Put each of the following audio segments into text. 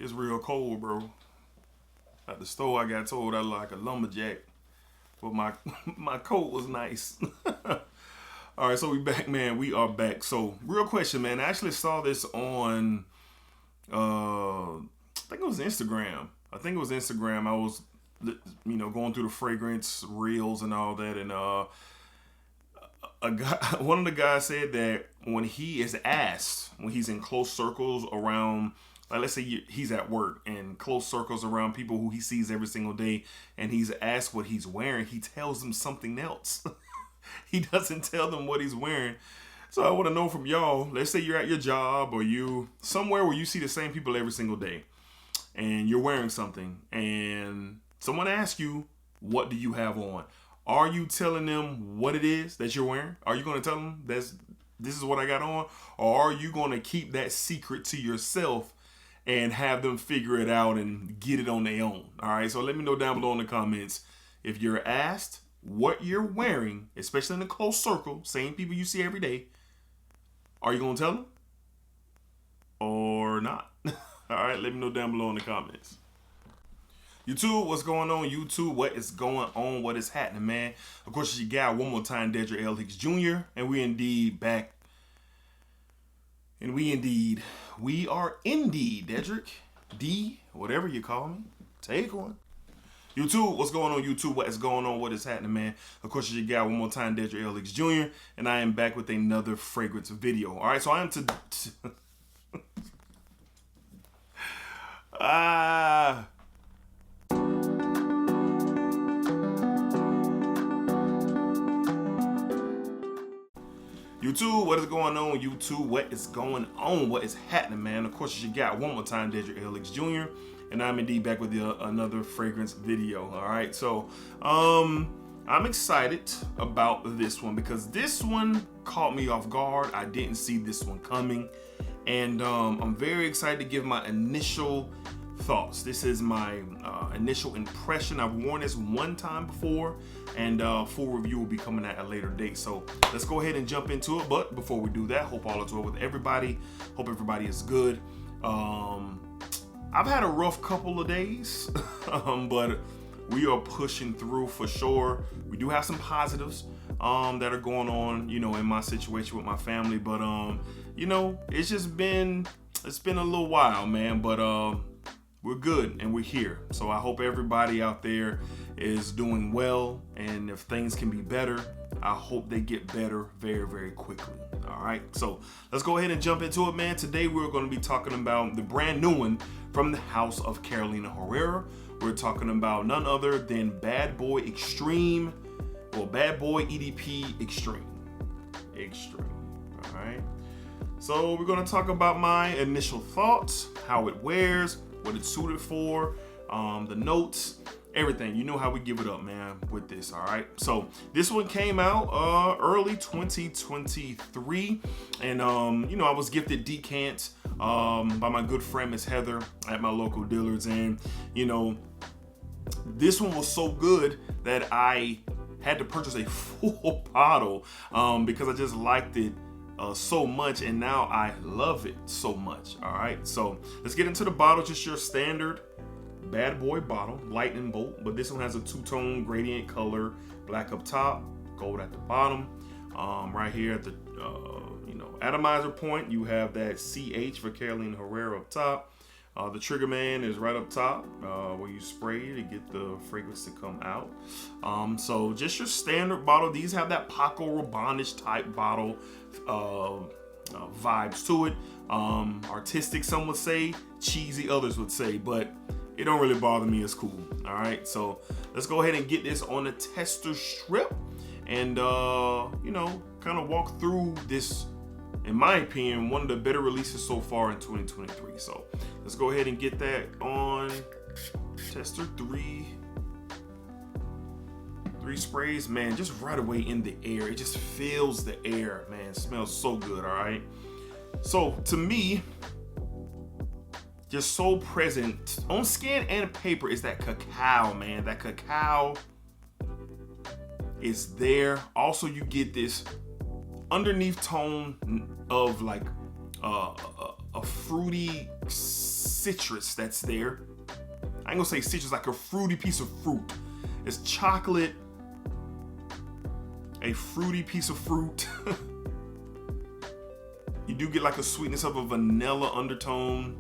It's real cold, bro. At the store, I got told I look like a lumberjack, but my my coat was nice. All right, so we back, man. We are back. So, real question, man. I actually saw this on, I think it was Instagram. I was, going through the fragrance reels and all that, and a guy, one of the guys said that when he is asked, when he's in close circles around, like let's say he's at work and close circles around people who he sees every single day, and he's asked what he's wearing, he tells them something else. He doesn't tell them what he's wearing. So I want to know from y'all, let's say you're at your job or you somewhere where you see the same people every single day and you're wearing something and someone asks you, what do you have on? Are you telling them what it is that you're wearing? Are you going to tell them this is what I got on? Or are you going to keep that secret to yourself and have them figure it out and get it on their own? All right. So let me know down below in the comments if you're asked what you're wearing, especially in a close circle, same people you see every day. Are you going to tell them or not? All right. Let me know down below in the comments. YouTube, what's going on? YouTube, what is going on? What is happening, man? Of course, it's your guy one more time, Dedrick L. Hicks Jr. And we indeed back. And we are indeed, Dedrick. D, whatever you call me. Take one. YouTube, what's going on? YouTube, what is going on? What is happening, man? Of course, it's your guy one more time, Dedrick L. Hicks Jr. And I am back with another fragrance video. All right, so I am to... YouTube, what is going on? YouTube, what is going on? What is happening, man? Of course, it's your guy one more time, Dedrick L. Hicks Jr. And I'm indeed back with another fragrance video. All right, so I'm excited about this one because this one caught me off guard. I didn't see this one coming, and I'm very excited to give my initial thoughts. This is my initial impression. I've worn this one time before, and full review will be coming at a later date. So let's go ahead and jump into it. But before we do that, hope all is well with everybody. Hope everybody is good. I've had a rough couple of days, but we are pushing through for sure. We do have some positives that are going on, in my situation with my family. But it's been a little while, man. But we're good and we're here. So I hope everybody out there is doing well. And if things can be better, I hope they get better very, very quickly. All right. So let's go ahead and jump into it, man. Today, we're going to be talking about the brand new one from the house of Carolina Herrera. We're talking about none other than Bad Boy Extreme, or Bad Boy EDP Extreme. All right. So we're going to talk about my initial thoughts, how it wears, what it's suited for, the notes, everything. You know how we give it up, man, with this. All right. So this one came out early 2023, and I was gifted decants by my good friend Miss Heather at my local dealers, and this one was so good that I had to purchase a full bottle because I just liked it so much, and now I love it so much. All right, so let's get into the bottle. Just your standard Bad Boy bottle, lightning bolt, but this one has a two-tone gradient color, black up top, gold at the bottom. Right here at the atomizer point, you have that CH for Carolina Herrera up top. The trigger man is right up top where you spray to get the fragrance to come out. So just your standard bottle. These have that Paco Rabanne type bottle vibes to it. Artistic, some would say. Cheesy, others would say. But it don't really bother me. It's cool. All right. So let's go ahead and get this on the tester strip and, kind of walk through this, in my opinion, one of the better releases so far in 2023. So let's go ahead and get that on tester. Three sprays, man, just right away in the air. It just fills the air, man. It smells so good. All right. So to me, just so present on skin and paper is that cacao, man. That cacao is there. Also, you get this underneath tone of like a fruity citrus that's there. I ain't gonna say citrus, like a fruity piece of fruit. It's chocolate, a fruity piece of fruit. You do get like a sweetness of a vanilla undertone,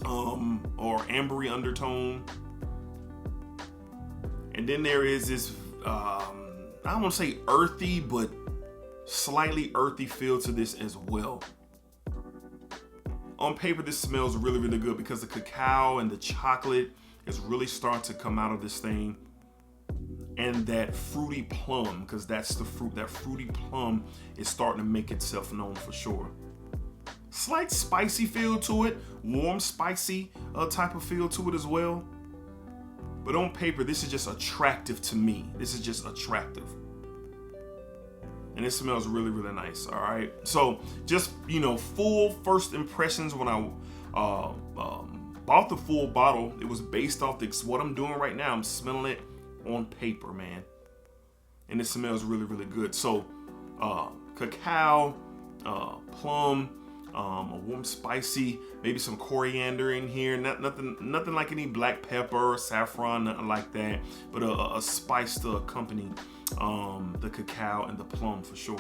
or ambery undertone. And then there is this, I don't want to say earthy, but slightly earthy feel to this as well. On paper, this smells really, really good because the cacao and the chocolate is really starting to come out of this thing. And that fruity plum, because that's the fruit, that fruity plum is starting to make itself known for sure. Slight spicy feel to it, warm, spicy type of feel to it as well. But on paper, this is just attractive to me. This is just attractive. And it smells really, really nice, all right? So just, full first impressions when I bought the full bottle, it was based off what I'm doing right now. I'm smelling it on paper, man. And it smells really, really good. So cacao, plum, a warm spicy, maybe some coriander in here. Nothing like any black pepper or saffron, nothing like that. But a spice to accompany the cacao and the plum for sure.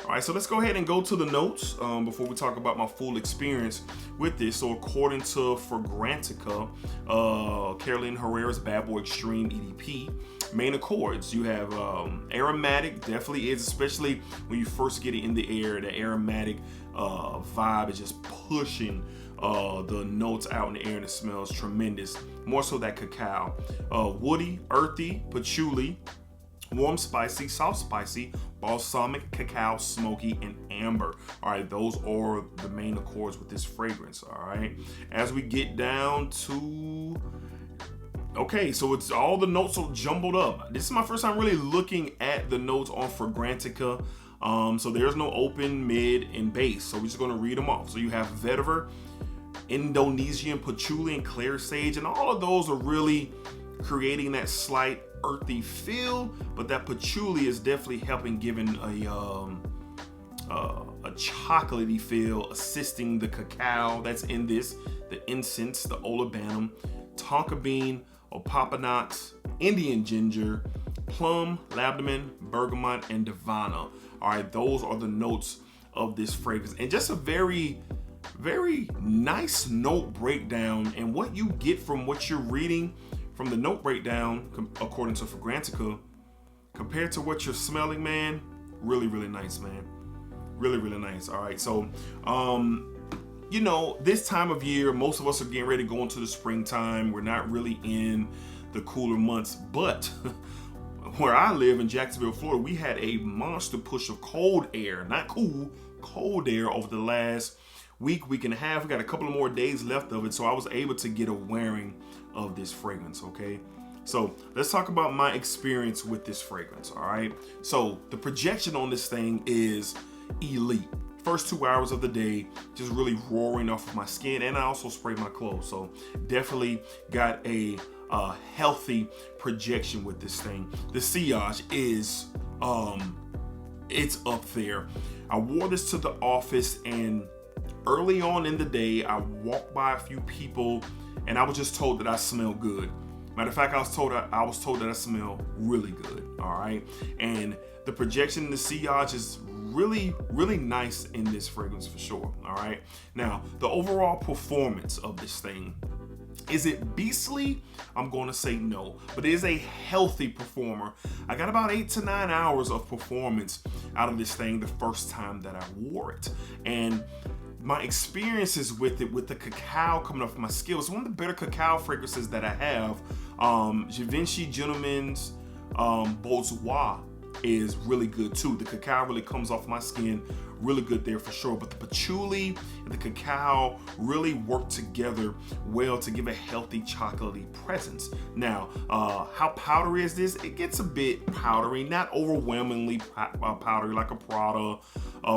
All right, so let's go ahead and go to the notes before we talk about my full experience with this. So according to Fragrantica, Caroline Herrera's Bad Boy Extreme EDP, main accords, you have aromatic, definitely is, especially when you first get it in the air. The aromatic vibe is just pushing the notes out in the air, and it smells tremendous. More so that cacao. Woody, earthy, patchouli, warm spicy, soft spicy, balsamic, cacao, smoky, and amber. All right, those are the main accords with this fragrance. All right, as we get down to, okay, so it's all the notes are jumbled up. This is my first time really looking at the notes on Fragrantica. So there's no open, mid, and base. So we're just gonna read them off. So you have vetiver, Indonesian patchouli, and clear sage, and all of those are really creating that slight earthy feel, but that patchouli is definitely helping, giving a chocolatey feel, assisting the cacao that's in this, the incense, the olibanum, tonka bean, opopanax, Indian ginger, plum, labdaman, bergamot, and divana. All right, those are the notes of this fragrance, and just a very, very nice note breakdown. And what you get from what you're reading from the note breakdown, according to Fragrantica, compared to what you're smelling, man, really, really nice, man. Really, really nice. All right, so, this time of year, most of us are getting ready to go into the springtime. We're not really in the cooler months, but where I live in Jacksonville, Florida, we had a monster push of cold air, not cool, cold air over the last week and a half. We got a couple of more days left of it, so I was able to get a wearing of this fragrance. Okay, so let's talk about my experience with this fragrance. All right, so the projection on this thing is elite. First 2 hours of the day, just really roaring off of my skin, and I also spray my clothes, so definitely got a healthy projection with this thing. The sillage is it's up there. I wore this to the office, and early on in the day, I walked by a few people, and I was just told that I smell good. Matter of fact, I was told that I smell really good. All right, and the projection in the sillage is really, really nice in this fragrance for sure. All right, now the overall performance of this thing, is it beastly? I'm going to say no, but it is a healthy performer. I got about 8 to 9 hours of performance out of this thing the first time that I wore it, and my experiences with it, with the cacao coming off my skin, it's one of the better cacao fragrances that I have. Givenchy Gentleman's Bourgeois is really good too. The cacao really comes off my skin really good there for sure, but the patchouli and the cacao really work together well to give a healthy chocolatey presence. Now, how powdery is this? It gets a bit powdery, not overwhelmingly powdery like a Prada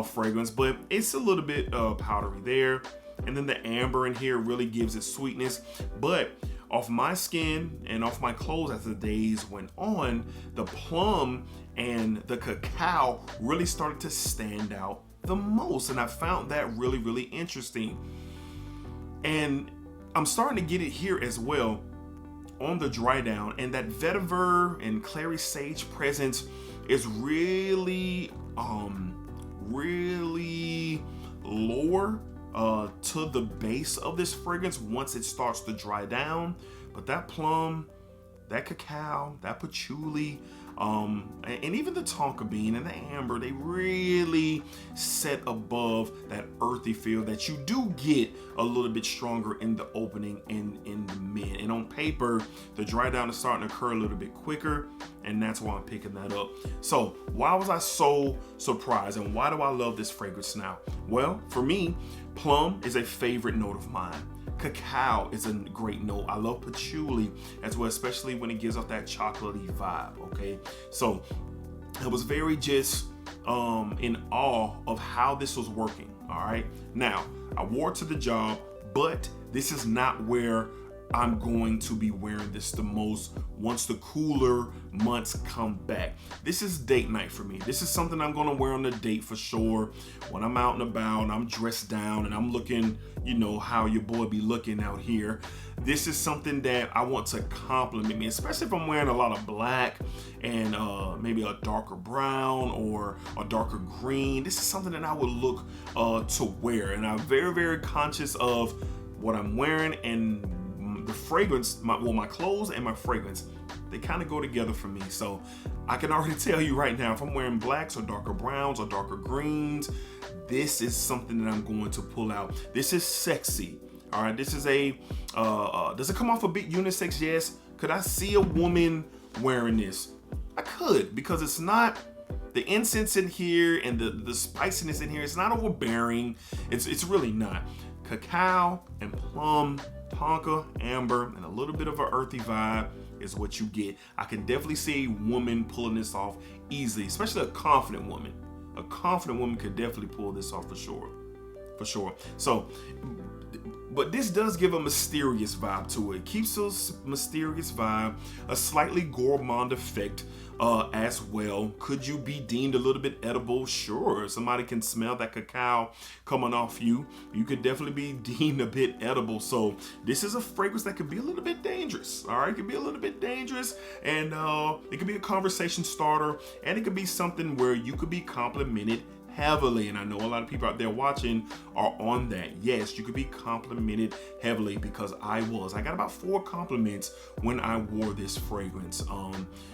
fragrance, but it's a little bit powdery there. And then the amber in here really gives it sweetness, but off my skin and off my clothes as the days went on, the plum and the cacao really started to stand out the most, and I found that really, really interesting. And I'm starting to get it here as well on the dry down. And that vetiver and clary sage presence is really, really lower to the base of this fragrance once it starts to dry down. But that plum, that cacao, that patchouli, and even the tonka bean and the amber, they really set above that earthy feel that you do get a little bit stronger in the opening and in the mid. And on paper, the dry down is starting to occur a little bit quicker, and that's why I'm picking that up. So why was I so surprised, and why do I love this fragrance now? Well, for me, plum is a favorite note of mine. Cacao is a great note. I love patchouli as well, especially when it gives off that chocolatey vibe, okay? So I was very just in awe of how this was working, all right? Now, I wore it to the job, but this is not where I'm going to be wearing this the most once the cooler months come back. This is date night for me. This is something I'm gonna wear on a date for sure. When I'm out and about and I'm dressed down and I'm looking, you know, how your boy be looking out here. This is something that I want to compliment me, especially if I'm wearing a lot of black and maybe a darker brown or a darker green. This is something that I would look to wear, and I'm very, very conscious of what I'm wearing and the fragrance. My clothes and my fragrance, they kind of go together for me. So I can already tell you right now, if I'm wearing blacks or darker browns or darker greens, this is something that I'm going to pull out. This is sexy. All right, this is a, does it come off a bit unisex? Yes. Could I see a woman wearing this? I could, because it's not, the incense in here and the spiciness in here, it's not overbearing. It's really not. Cacao and plum, tonka, amber, and a little bit of an earthy vibe is what you get. I can definitely see a woman pulling this off easily, especially a confident woman. A confident woman could definitely pull this off for sure. For sure. So, but this does give a mysterious vibe to it. It keeps a mysterious vibe, a slightly gourmand effect as well. Could you be deemed a little bit edible? Sure. Somebody can smell that cacao coming off you. You could definitely be deemed a bit edible. So this is a fragrance that could be a little bit dangerous. All right, it could be a little bit dangerous, and it could be a conversation starter, and it could be something where you could be complimented heavily. And I know a lot of people out there watching are on that. Yes, you could be complimented heavily, because I got about 4 compliments when I wore this fragrance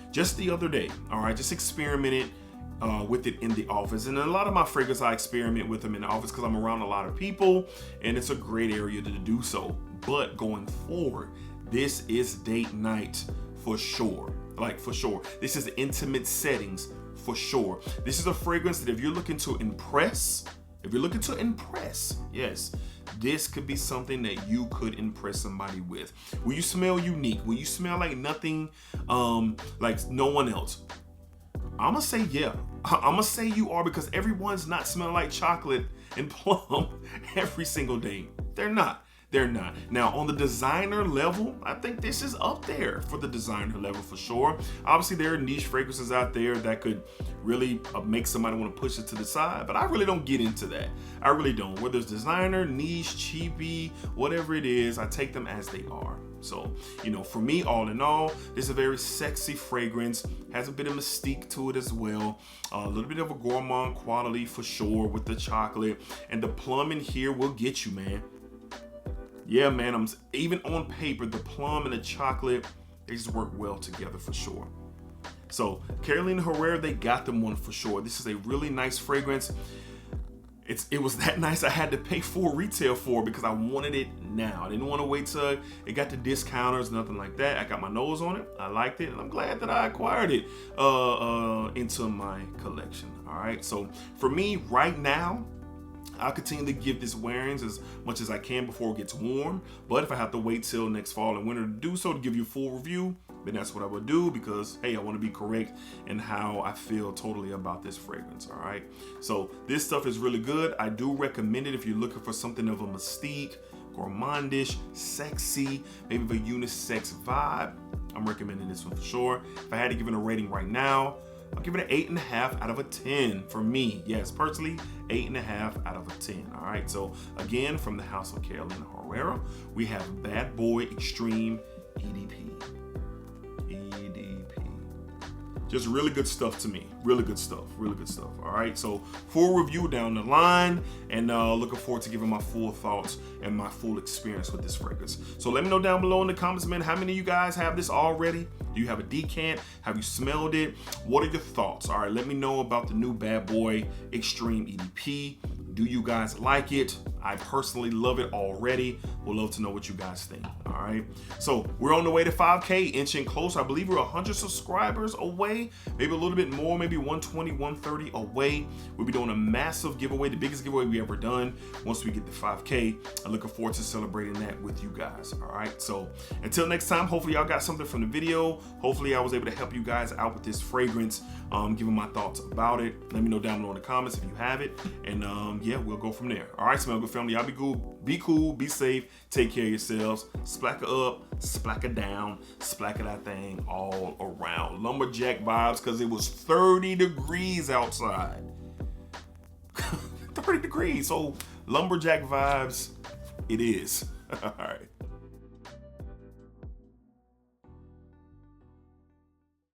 just the other day. All right, just experimented with it in the office, and a lot of my fragrances I experiment with them in the office because I'm around a lot of people, and it's a great area to do so. But going forward, this is date night for sure. Like, for sure, this is intimate settings for sure. This is a fragrance that if you're looking to impress, yes, this could be something that you could impress somebody with. Will you smell unique? Will you smell like nothing, like no one else? I'm gonna say yeah. I'm gonna say you are, because everyone's not smelling like chocolate and plum every single day. They're not. Now, on the designer level, I think this is up there for the designer level for sure. Obviously, there are niche fragrances out there that could really make somebody want to push it to the side, but I really don't get into that. I really don't. Whether it's designer, niche, cheapy, whatever it is, I take them as they are. So, you know, for me, all in all, this is a very sexy fragrance. Has a bit of mystique to it as well. A little bit of a gourmand quality for sure with the chocolate. And the plum in here will get you, man. Yeah, man, even on paper, the plum and the chocolate, they just work well together for sure. So, Carolina Herrera, they got them one for sure. This is a really nice fragrance. It was that nice I had to pay full retail for, because I wanted it now. I didn't want to wait till it got to discounters, nothing like that. I got my nose on it. I liked it, and I'm glad that I acquired it into my collection. All right, so for me right now, I'll continue to give this wearings as much as I can before it gets warm. But if I have to wait till next fall and winter to do so, to give you a full review, then that's what I would do, because, hey, I want to be correct in how I feel totally about this fragrance, all right? So this stuff is really good. I do recommend it if you're looking for something of a mystique, gourmandish, sexy, maybe of a unisex vibe. I'm recommending this one for sure. If I had to give it a rating right now, I'll give it an 8.5 out of a 10 for me. Yes, personally, 8.5 out of a 10. All right, so again, from the house of Carolina Herrera, we have Bad Boy Extreme EDP. Just really good stuff to me. Really good stuff. All right. So full review down the line, and looking forward to giving my full thoughts and my full experience with this fragrance. So let me know down below in the comments, man, how many of you guys have this already? Do you have a decant? Have you smelled it? What are your thoughts? All right. Let me know about the new Bad Boy Extreme EDP. Do you guys like it? I personally love it already. Would love to know what you guys think. All right. So we're on the way to 5K, inching close. I believe we're 100 subscribers away, maybe a little bit more, maybe 120, 130 away. We'll be doing a massive giveaway, the biggest giveaway we ever done. Once we get to 5K, I'm looking forward to celebrating that with you guys. All right. So until next time, hopefully y'all got something from the video. Hopefully I was able to help you guys out with this fragrance, giving my thoughts about it. Let me know down below in the comments if you have it. And yeah, we'll go from there. All right, Smell Good family, y'all be cool, be safe, take care of yourselves. Splacker up, splacker down, splacker that thing all around. Lumberjack vibes, because it was 30 degrees outside. 30 degrees, so lumberjack vibes it is. All right.